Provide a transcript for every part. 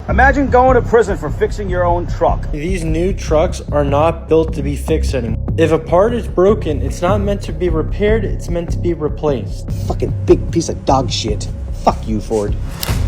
Imagine going to prison for fixing your own truck. These new trucks are not built to be fixed anymore. If a part is broken, it's not meant to be repaired, it's meant to be replaced. Fucking big piece of dog shit. Fuck you, Ford.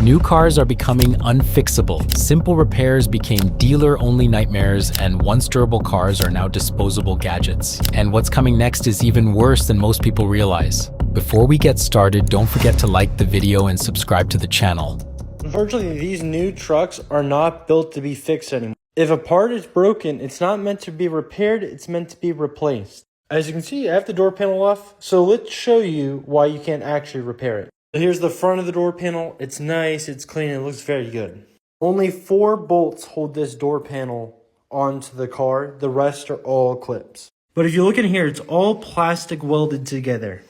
New cars are becoming unfixable. Simple repairs became dealer-only nightmares, and once durable cars are now disposable gadgets. And what's coming next is even worse than most people realize. Before we get started, don't forget to like the video and subscribe to the channel. Unfortunately, these new trucks are not built to be fixed anymore. If a part is broken, it's not meant to be repaired, it's meant to be replaced. As you can see, I have the door panel off, so let's show you why you can't actually repair it. Here's the front of the door panel. It's nice, it's clean, it looks very good. Only 4 bolts hold this door panel onto the car. The rest are all clips. But if you look in here, it's all plastic welded together.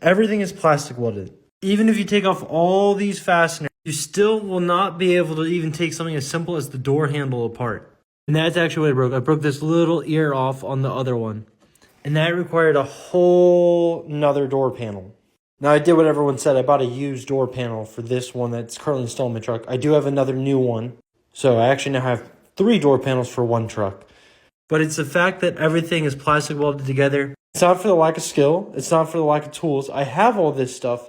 Everything is plastic welded. Even if you take off all these fasteners, you still will not be able to even take something as simple as the door handle apart. And that's actually what I broke. I broke this little ear off on the other one. And that required a whole nother door panel. Now, I did what everyone said. I bought a used door panel for this one that's currently installed in my truck. I do have another new one. So I actually now have 3 door panels for one truck. But it's the fact that everything is plastic welded together. It's not for the lack of skill. It's not for the lack of tools. I have all this stuff.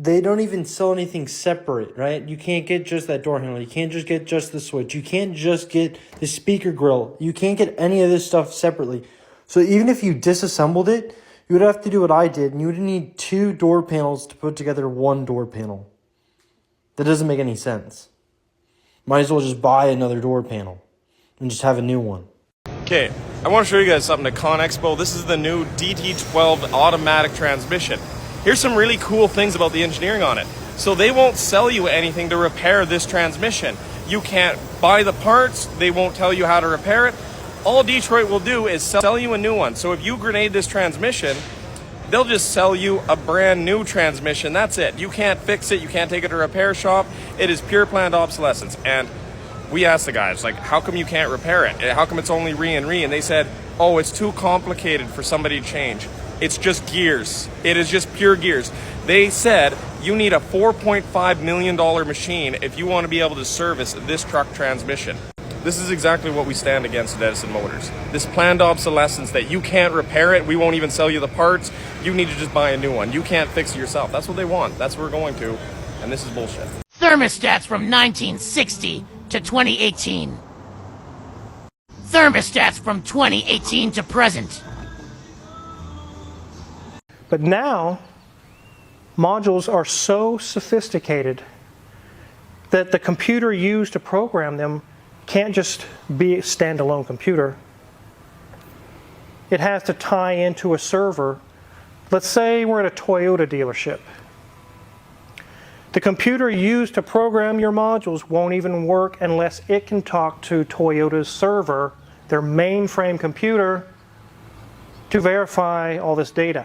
They don't even sell anything separate, right? You can't get just that door handle. You can't just get just the switch. You can't just get the speaker grill. You can't get any of this stuff separately. So even if you disassembled it, you would have to do what I did, and you would need 2 door panels to put together one door panel. That doesn't make any sense. Might as well just buy another door panel and just have a new one. Okay, I want to show you guys something at ConExpo. This is the new DT12 automatic transmission. Here's some really cool things about the engineering on it. So they won't sell you anything to repair this transmission. You can't buy the parts. They won't tell you how to repair it. All Detroit will do is sell you a new one. So if you grenade this transmission, they'll just sell you a brand new transmission. That's it. You can't fix it. You can't take it to a repair shop. It is pure planned obsolescence. And we asked the guys, like, how come you can't repair it? How come it's only re and re? And they said, oh, it's too complicated for somebody to change. It's just gears. It is just pure gears. They said you need a $4.5 million machine if you want to be able to service this truck transmission. This is exactly what we stand against at Edison Motors. This planned obsolescence that you can't repair it, we won't even sell you the parts, you need to just buy a new one. You can't fix it yourself. That's what they want. That's what we're going to, and this is bullshit. Thermostats from 1960 to 2018. Thermostats from 2018 to present. But now, modules are so sophisticated that the computer used to program them can't just be a standalone computer. It has to tie into a server. Let's say we're at a Toyota dealership. The computer used to program your modules won't even work unless it can talk to Toyota's server, their mainframe computer, to verify all this data.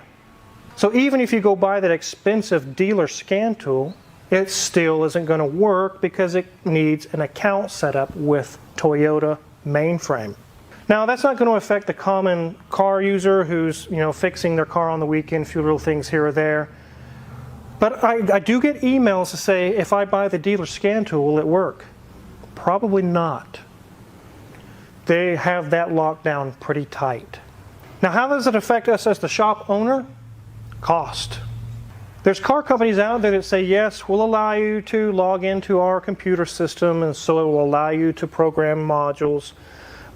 So even if you go buy that expensive dealer scan tool, it still isn't going to work because it needs an account set up with Toyota mainframe. Now, that's not going to affect the common car user who's, fixing their car on the weekend, a few little things here or there. But I do get emails to say, if I buy the dealer scan tool, will it work? Probably not. They have that locked down pretty tight. Now, how does it affect us as the shop owner? Cost. There's car companies out there that say, yes, we'll allow you to log into our computer system, and so it will allow you to program modules,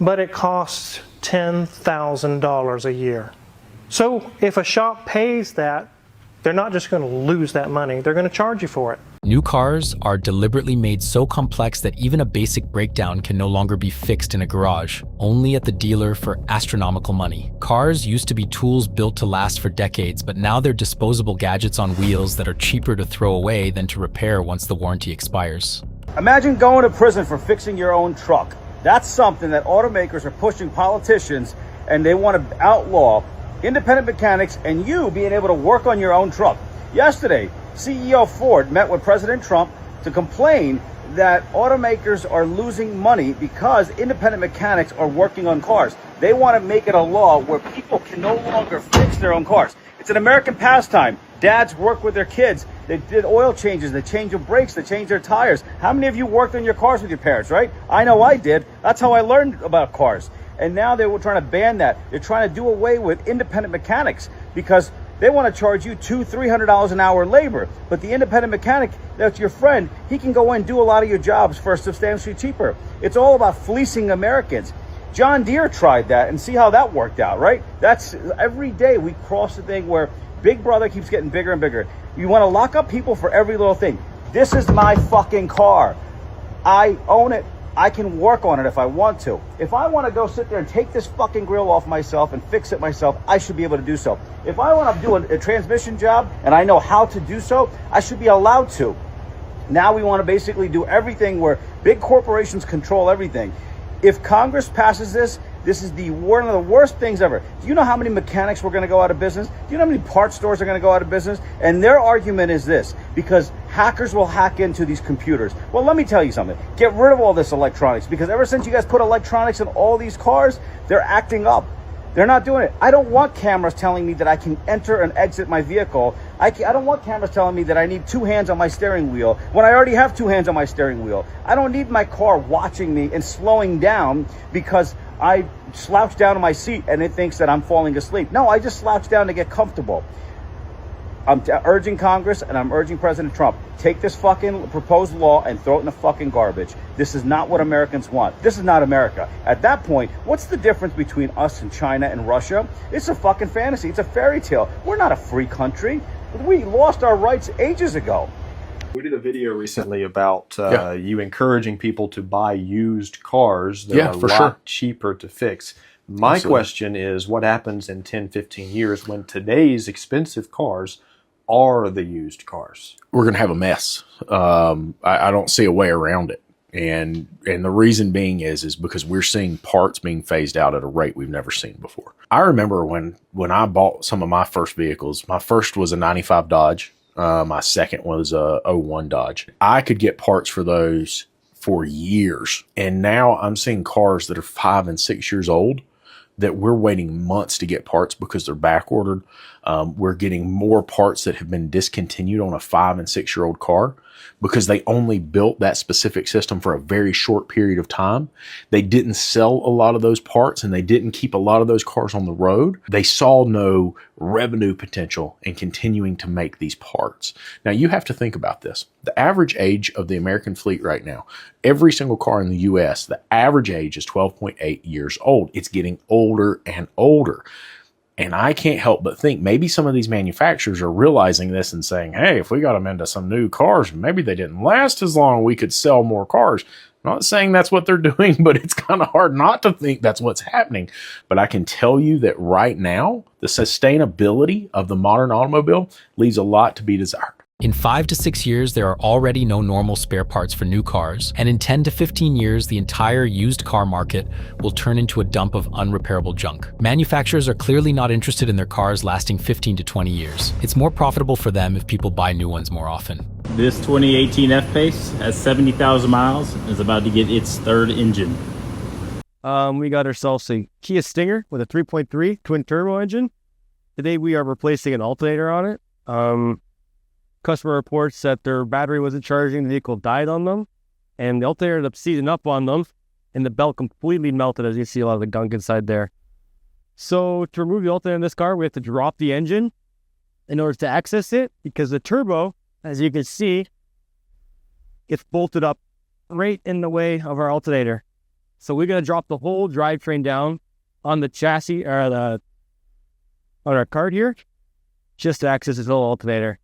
but it costs $10,000 a year. So if a shop pays that, they're not just going to lose that money, they're going to charge you for it. New cars are deliberately made so complex that even a basic breakdown can no longer be fixed in a garage, only at the dealer for astronomical money. Cars used to be tools built to last for decades, but now they're disposable gadgets on wheels that are cheaper to throw away than to repair once the warranty expires. Imagine going to prison for fixing your own truck. That's something that automakers are pushing politicians, and they want to outlaw independent mechanics and you being able to work on your own truck. Yesterday, CEO Ford met with President Trump to complain that automakers are losing money because independent mechanics are working on cars. They want to make it a law where people can no longer fix their own cars. It's an American pastime. Dads work with their kids They did oil changes, they changed the brakes, they changed their tires. How many of you worked on your cars with your parents, right? I know I did. That's how I learned about cars. And now they were trying to ban that. They're trying to do away with independent mechanics because they want to charge you $200-300 an hour in labor. But the independent mechanic, that's your friend, he can go in and do a lot of your jobs for substantially cheaper. It's all about fleecing Americans. John Deere tried that and see how that worked out, right? That's every day we cross the thing where Big Brother keeps getting bigger and bigger. You want to lock up people for every little thing. This is my fucking car. I own it. I can work on it if I want to. If I want to go sit there and take this fucking grill off myself and fix it myself, I should be able to do so. If I want to do a transmission job and I know how to do so, I should be allowed to. Now we want to basically do everything where big corporations control everything. If Congress passes this, this is one of the worst things ever. Do you know how many mechanics were going to go out of business? Do you know how many parts stores are going to go out of business? And their argument is this, because hackers will hack into these computers. Well, let me tell you something. Get rid of all this electronics, because ever since you guys put electronics in all these cars, they're acting up. They're not doing it. I don't want cameras telling me that I can enter and exit my vehicle. I don't want cameras telling me that I need 2 hands on my steering wheel when I already have 2 hands on my steering wheel. I don't need my car watching me and slowing down because I slouch down in my seat and it thinks that I'm falling asleep. No, I just slouch down to get comfortable. I'm urging Congress and I'm urging President Trump, take this fucking proposed law and throw it in the fucking garbage. This is not what Americans want. This is not America. At that point, what's the difference between us and China and Russia? It's a fucking fantasy. It's a fairy tale. We're not a free country. We lost our rights ages ago. We did a video recently about you encouraging people to buy used cars that are a lot cheaper to fix. My question is, what happens in 10, 15 years when today's expensive cars are the used cars? We're going to have a mess. I don't see a way around it. And the reason being is because we're seeing parts being phased out at a rate we've never seen before. I remember when I bought some of my first vehicles, my first was a 95 Dodge. My second was a 01 Dodge. I could get parts for those for years. And now I'm seeing cars that are 5 and 6 years old that we're waiting months to get parts because they're back ordered. We're getting more parts that have been discontinued on a 5 and 6 year old car because they only built that specific system for a very short period of time. They didn't sell a lot of those parts and they didn't keep a lot of those cars on the road. They saw no revenue potential in continuing to make these parts. Now you have to think about this. The average age of the American fleet right now, every single car in the US, the average age is 12.8 years old. It's getting older and older. And I can't help but think maybe some of these manufacturers are realizing this and saying, hey, if we got them into some new cars, maybe they didn't last as long, we could sell more cars. I'm not saying that's what they're doing, but it's kind of hard not to think that's what's happening. But I can tell you that right now, the sustainability of the modern automobile leaves a lot to be desired. In 5 to 6 years, there are already no normal spare parts for new cars, and in 10 to 15 years, the entire used car market will turn into a dump of unrepairable junk. Manufacturers are clearly not interested in their cars lasting 15 to 20 years. It's more profitable for them if people buy new ones more often. This 2018 F-Pace has 70,000 miles and is about to get its 3rd engine. We got ourselves a Kia Stinger with a 3.3 twin turbo engine. Today we are replacing an alternator on it. Customer reports that their battery wasn't charging, the vehicle died on them, and the alternator ended up seizing up on them, and the belt completely melted, as you see a lot of the gunk inside there. So to remove the alternator in this car, we have to drop the engine in order to access it, because the turbo, as you can see, gets bolted up right in the way of our alternator. So we're going to drop the whole drivetrain down on the chassis, or on our cart here, just to access this little alternator.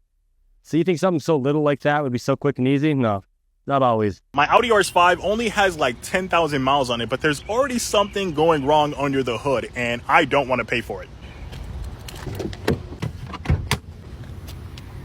So you think something so little like that would be so quick and easy? No, not always. My Audi RS5 only has like 10,000 miles on it, but there's already something going wrong under the hood, and I don't want to pay for it.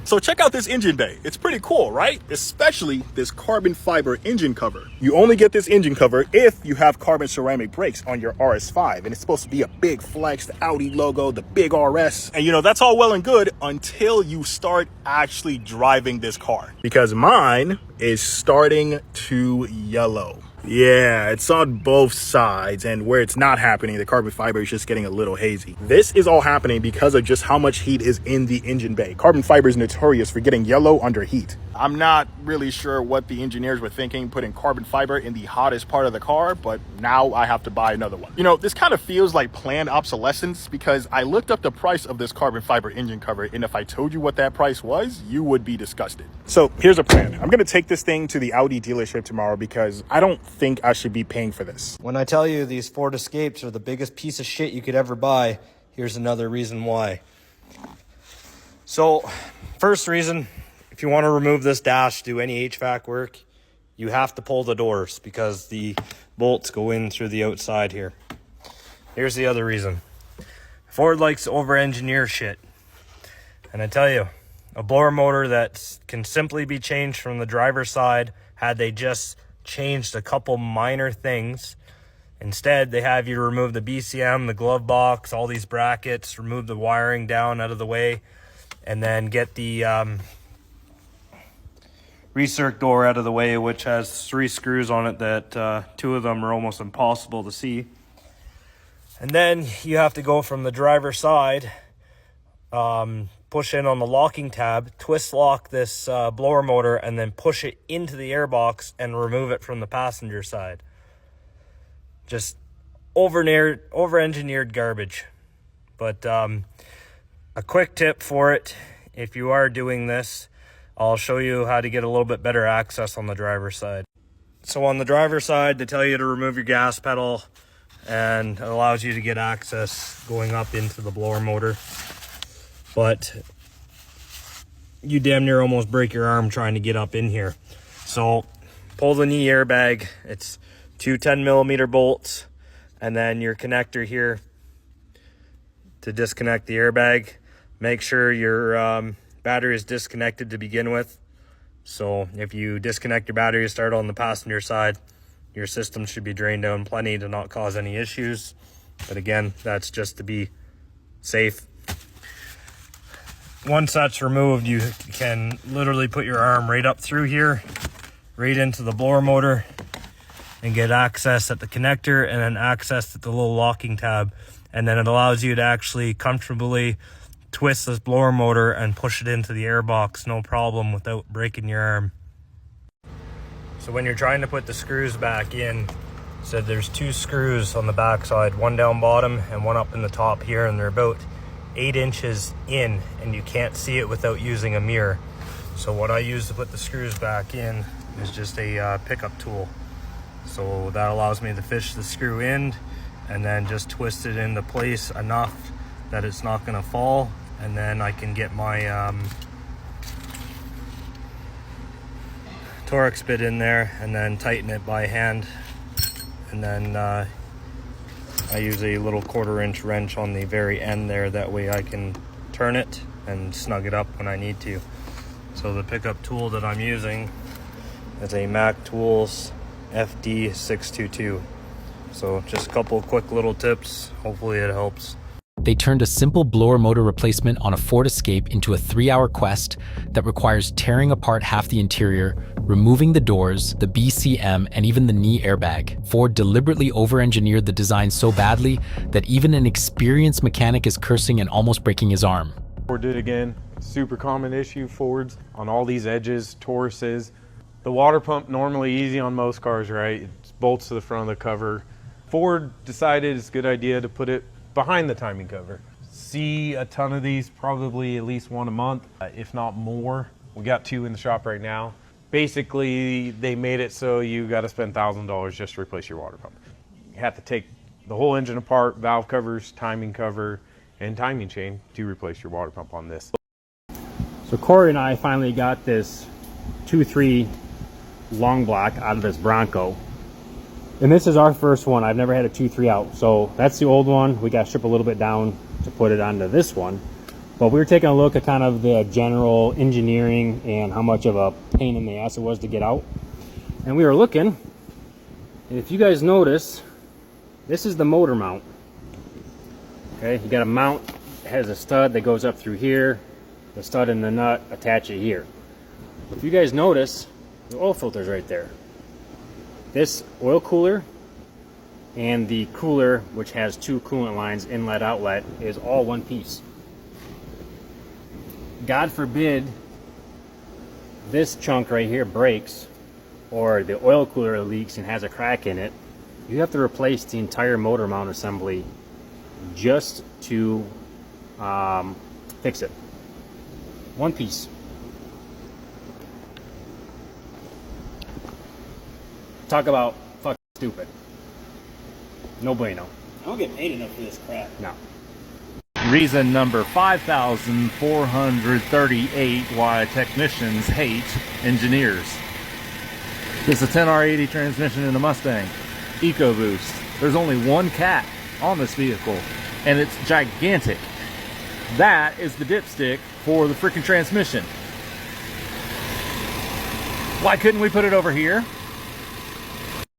So check out this engine bay. It's pretty cool, right? Especially this carbon fiber engine cover. You only get this engine cover if you have carbon ceramic brakes on your RS5, and it's supposed to be a big flex, the Audi logo, the big RS. And you know, that's all well and good until you start actually driving this car, because mine is starting to yellow. Yeah, it's on both sides, and where it's not happening, the carbon fiber is just getting a little hazy. This is all happening because of just how much heat is in the engine bay. Carbon fiber is notorious for getting yellow under heat. I'm not really sure what the engineers were thinking putting carbon fiber in the hottest part of the car, but now I have to buy another one. You know, this kind of feels like planned obsolescence because I looked up the price of this carbon fiber engine cover, and if I told you what that price was, you would be disgusted. So here's a plan. I'm going to take this thing to the Audi dealership tomorrow because I don't think I should be paying for this. When I tell you these Ford Escapes are the biggest piece of shit you could ever buy, here's another reason why. So, first reason, if you want to remove this dash, do any HVAC work, you have to pull the doors because the bolts go in through the outside here. Here's the other reason. Ford likes to over-engineer shit. And I tell you, a blower motor that can simply be changed from the driver's side, had they just changed a couple minor things. Instead, they have you remove the BCM, the glove box, all these brackets, remove the wiring down out of the way, and then get the recirc door out of the way, which has 3 screws on it that 2 of them are almost impossible to see. And then you have to go from the driver's side, push in on the locking tab, twist lock this blower motor, and then push it into the airbox and remove it from the passenger side. Just over-engineered garbage. But a quick tip for it, if you are doing this, I'll show you how to get a little bit better access on the driver's side. So on the driver's side, they tell you to remove your gas pedal, and it allows you to get access going up into the blower motor. But you damn near almost break your arm trying to get up in here. So pull the knee airbag. It's 2 10mm bolts, and then your connector here to disconnect the airbag. Make sure your battery is disconnected to begin with. So if you disconnect your battery, start on the passenger side, your system should be drained down plenty to not cause any issues. But again, that's just to be safe. Once that's removed, you can literally put your arm right up through here, right into the blower motor, and get access at the connector and then access at the little locking tab. And then it allows you to actually comfortably twist this blower motor and push it into the airbox, no problem, without breaking your arm. So when you're trying to put the screws back in, so there's 2 screws on the back side, one down bottom and one up in the top here, and they're about 8 inches in, and you can't see it without using a mirror. So what I use to put the screws back in is just a pickup tool. So that allows me to fish the screw in and then just twist it into place enough that it's not going to fall, and then I can get my Torx bit in there and then tighten it by hand. And then I use a little 1/4-inch wrench on the very end there, that way I can turn it and snug it up when I need to. So the pickup tool that I'm using is a Mac Tools FD622. So just a couple quick little tips, hopefully it helps. They turned a simple blower motor replacement on a Ford Escape into a 3-hour quest that requires tearing apart half the interior, removing the doors, the BCM, and even the knee airbag. Ford deliberately over-engineered the design so badly that even an experienced mechanic is cursing and almost breaking his arm. Ford did again. Super common issue, Fords on all these edges, Tauruses. The water pump, normally easy on most cars, right? It bolts to the front of the cover. Ford decided it's a good idea to put it behind the timing cover. See a ton of these, probably at least one a month, if not more. We got 2 in the shop right now. Basically, they made it so you got to spend $1,000 just to replace your water pump. You have to take the whole engine apart, valve covers, timing cover, and timing chain to replace your water pump on this. So Corey and I finally got this 2.3 long block out of this Bronco. And this is our first one. I've never had a 2.3 out. So that's the old one. We got to strip a little bit down to put it onto this one. But we were taking a look at kind of the general engineering and how much of a pain in the ass it was to get out. And we were looking, and if you guys notice, this is the motor mount. Okay, you got a mount, it has a stud that goes up through here, the stud and the nut attach it here. If you guys notice, the oil filter's right there. This oil cooler and the cooler, which has two coolant lines, inlet outlet, is all one piece. God forbid this chunk right here breaks, or the oil cooler leaks and has a crack in it, you have to replace the entire motor mount assembly just to fix it. One piece. Talk about fucking stupid. No bueno. I don't get paid enough for this crap. No. Reason number 5,438 why technicians hate engineers. It's a 10R80 transmission in a Mustang. EcoBoost. There's only one cat on this vehicle, and it's gigantic. That is the dipstick for the freaking transmission. Why couldn't we put it over here?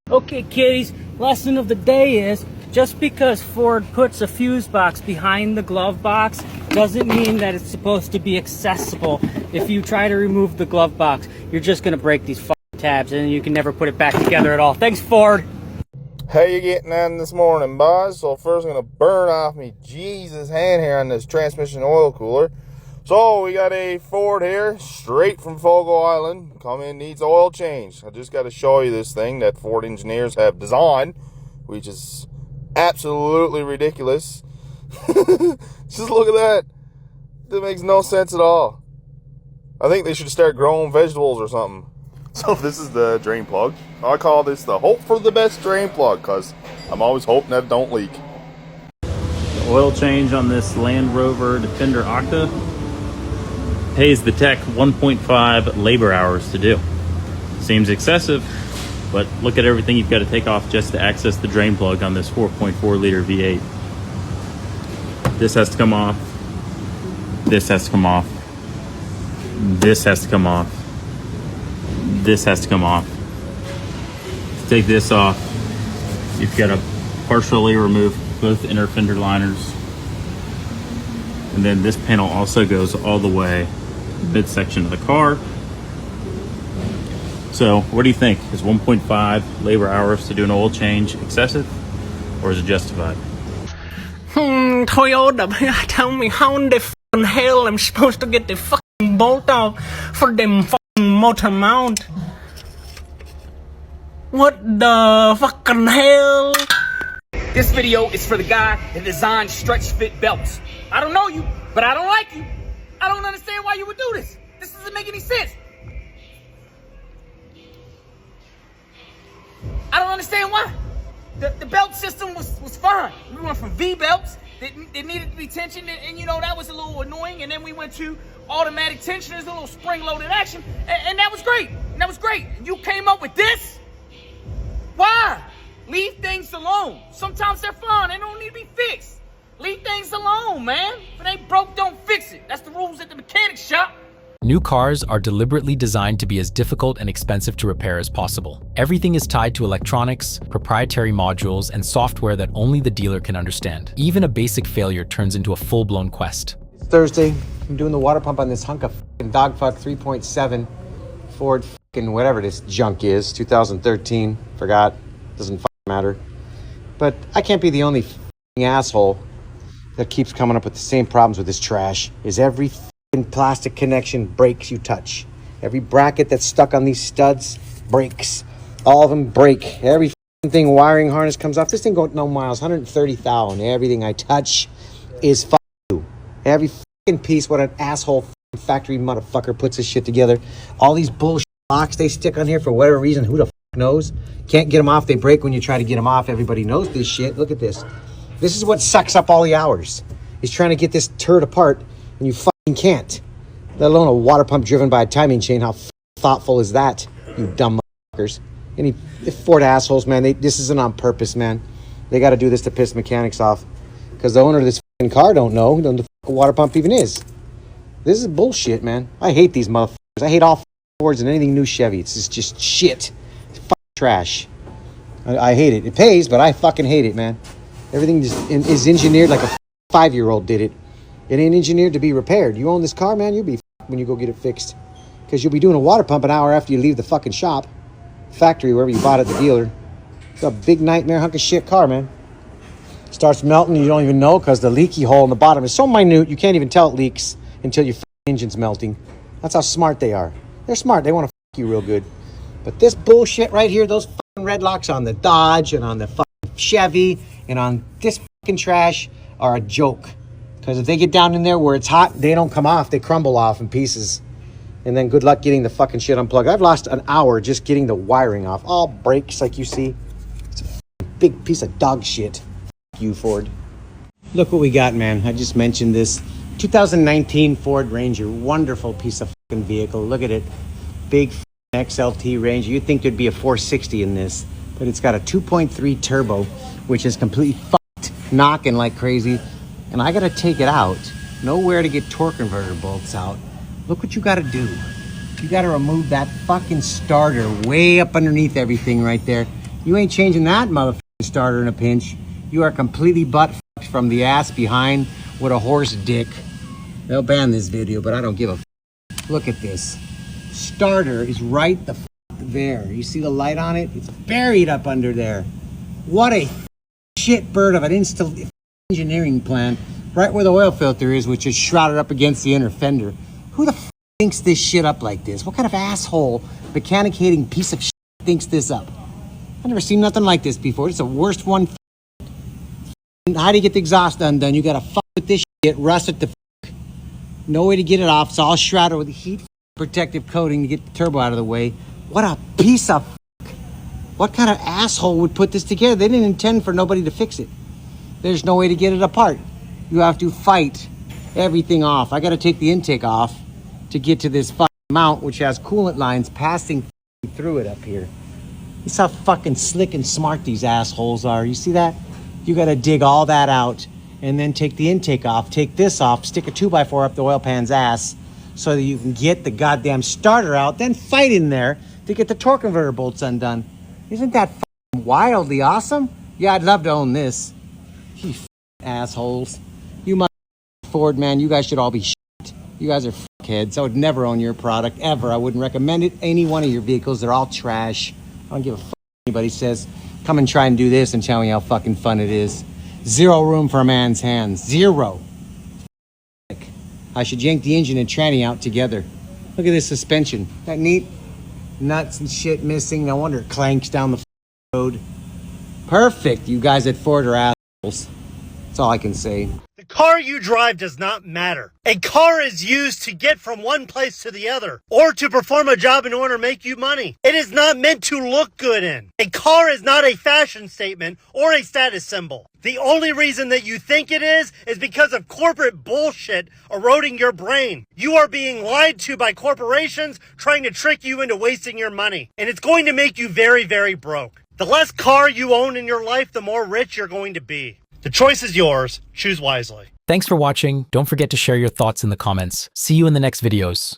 Okay, kiddies, lesson of the day is, just because Ford puts a fuse box behind the glove box doesn't mean that it's supposed to be accessible. If you try to remove the glove box, you're just going to break these fucking tabs and you can never put it back together at all. Thanks, Ford. How you getting on this morning, boys? So first I'm going to burn off me Jesus hand here on this transmission oil cooler. So we got a Ford here, straight from Fogo Island. Come in, needs oil change. I just got to show you this thing that Ford engineers have designed, which is absolutely ridiculous. Just look at that. That makes no sense at all. I think they should start growing vegetables or something. So this is the drain plug. I call this the hope for the best drain plug, because I'm always hoping that it don't leak. The oil change on this Land Rover Defender Octa pays the tech 1.5 labor hours to do. Seems excessive, but look at everything you've got to take off just to access the drain plug on this 4.4 liter V8. This has to come off. This has to come off. This has to come off. This has to come off. To take this off, you've got to partially remove both inner fender liners. And then this panel also goes all the way to the midsection of the car. So what do you think? Is 1.5 labor hours to do an oil change excessive, or is it justified? Toyota, tell me how in the fucking hell I'm supposed to get the fucking bolt off for them fucking motor mount. What the fucking hell? This video is for the guy that designed stretch fit belts. I don't know you, but I don't like you. I don't understand why you would do this. This doesn't make any sense. I don't understand why. The belt system was fine. We went from V belts that needed to be tensioned, and you know, that was a little annoying. And then we went to automatic tensioners, a little spring-loaded action, and that was great. And that was great. And you came up with this? Why? Leave things alone. Sometimes they're fine. They don't need to be fixed. Leave things alone, man. If it ain't broke, don't fix it. That's the rules at the mechanic shop. New cars are deliberately designed to be as difficult and expensive to repair as possible. Everything is tied to electronics, proprietary modules, and software that only the dealer can understand. Even a basic failure turns into a full-blown quest. It's Thursday. I'm doing the water pump on this hunk of f***ing dogfuck 3.7 Ford f***ing whatever this junk is, 2013. Forgot. Doesn't f***ing matter. But I can't be the only f***ing asshole that keeps coming up with the same problems with this trash. Is every f***ing plastic connection breaks you touch. Every bracket that's stuck on these studs breaks. All of them break. Every f***ing thing wiring harness comes off. This thing goes no miles, 130,000. Everything I touch is f***ing you. Every f***ing piece, what an asshole f***ing factory motherfucker puts this shit together. All these bullshit locks they stick on here for whatever reason, who the f*** knows? Can't get them off, they break when you try to get them off. Everybody knows this shit. Look at this. This is what sucks up all the hours. Is trying to get this turd apart, and you fucking can't. Let alone a water pump driven by a timing chain. How thoughtful is that, you dumb motherfuckers? Any Ford assholes, man, this isn't on purpose, man. They got to do this to piss mechanics off. Because the owner of this fucking car don't know what the fuck a water pump even is. This is bullshit, man. I hate these motherfuckers. I hate all Fords and anything new Chevy. It's just shit. It's fucking trash. I hate it. It pays, but I fucking hate it, man. Everything is engineered like a 5-year-old did it. It ain't engineered to be repaired. You own this car, man, you'll be when you go get it fixed. Because you'll be doing a water pump an hour after you leave the fucking shop. factory, wherever you bought it, the dealer. It's a big nightmare hunk of shit car, man. Starts melting, you don't even know because the leaky hole in the bottom is so minute, you can't even tell it leaks until your engine's melting. That's how smart they are. They're smart. They want to fuck you real good. But this bullshit right here, those fucking red locks on the Dodge and on the fucking Chevy and on this fucking trash are a joke. Because if they get down in there where it's hot, they don't come off. They crumble off in pieces. And then good luck getting the fucking shit unplugged. I've lost an hour just getting the wiring off. All breaks like you see. It's a big piece of dog shit. Fuck you, Ford. Look what we got, man. I just mentioned this. 2019 Ford Ranger. Wonderful piece of fucking vehicle. Look at it. Big XLT Ranger. You'd think there'd be a 460 in this. But it's got a 2.3 turbo, which is completely fucked. Knocking like crazy. And I got to take it out. Nowhere to get torque converter bolts out. Look what you got to do. You got to remove that fucking starter way up underneath everything right there. You ain't changing that motherfucking starter in a pinch. You are completely butt fucked from the ass behind with a horse dick. They'll ban this video, but I don't give a f. Look at this. Starter is right the f there. You see the light on it? It's buried up under there. What a shit bird of an engineering plan. Right where the oil filter is, which is shrouded up against the inner fender. Who the f thinks this shit up like this? What kind of asshole, mechanic hating piece of shit thinks this up? I've never seen nothing like this before. It's the worst one. How do you get the exhaust undone? You gotta fuck with this shit, rust it to f. No way to get it off. It's all shrouded with heat protective coating to get the turbo out of the way. What a piece of f. What kind of asshole would put this together? They didn't intend for nobody to fix it. There's no way to get it apart. You have to fight everything off. I gotta take the intake off to get to this fucking mount, which has coolant lines passing through it up here. You see how fucking slick and smart these assholes are. You see that? You gotta dig all that out and then take the intake off, take this off, stick a 2x4 up the oil pan's ass so that you can get the goddamn starter out, then fight in there to get the torque converter bolts undone. Isn't that fucking wildly awesome? Yeah, I'd love to own this. You assholes. You must Ford, man. You guys should all be shit. You guys are fuckheads. I would never own your product, ever. I wouldn't recommend it. Any one of your vehicles. They're all trash. I don't give a fuck if anybody says, come and try and do this and tell me how fucking fun it is. Zero room for a man's hands. Zero. I should yank the engine and tranny out together. Look at this suspension. Isn't that neat? Nuts and shit missing. No wonder it clanks down the road. Perfect. You guys at Ford are assholes. That's all I can say. The car you drive does not matter. A car is used to get from one place to the other, or to perform a job in order to make you money. It is not meant to look good in. A car is not a fashion statement or a status symbol. The only reason that you think it is because of corporate bullshit eroding your brain. You are being lied to by corporations trying to trick you into wasting your money. And it's going to make you very, very broke. The less car you own in your life, the more rich you're going to be. The choice is yours. Choose wisely. Thanks for watching. Don't forget to share your thoughts in the comments. See you in the next videos.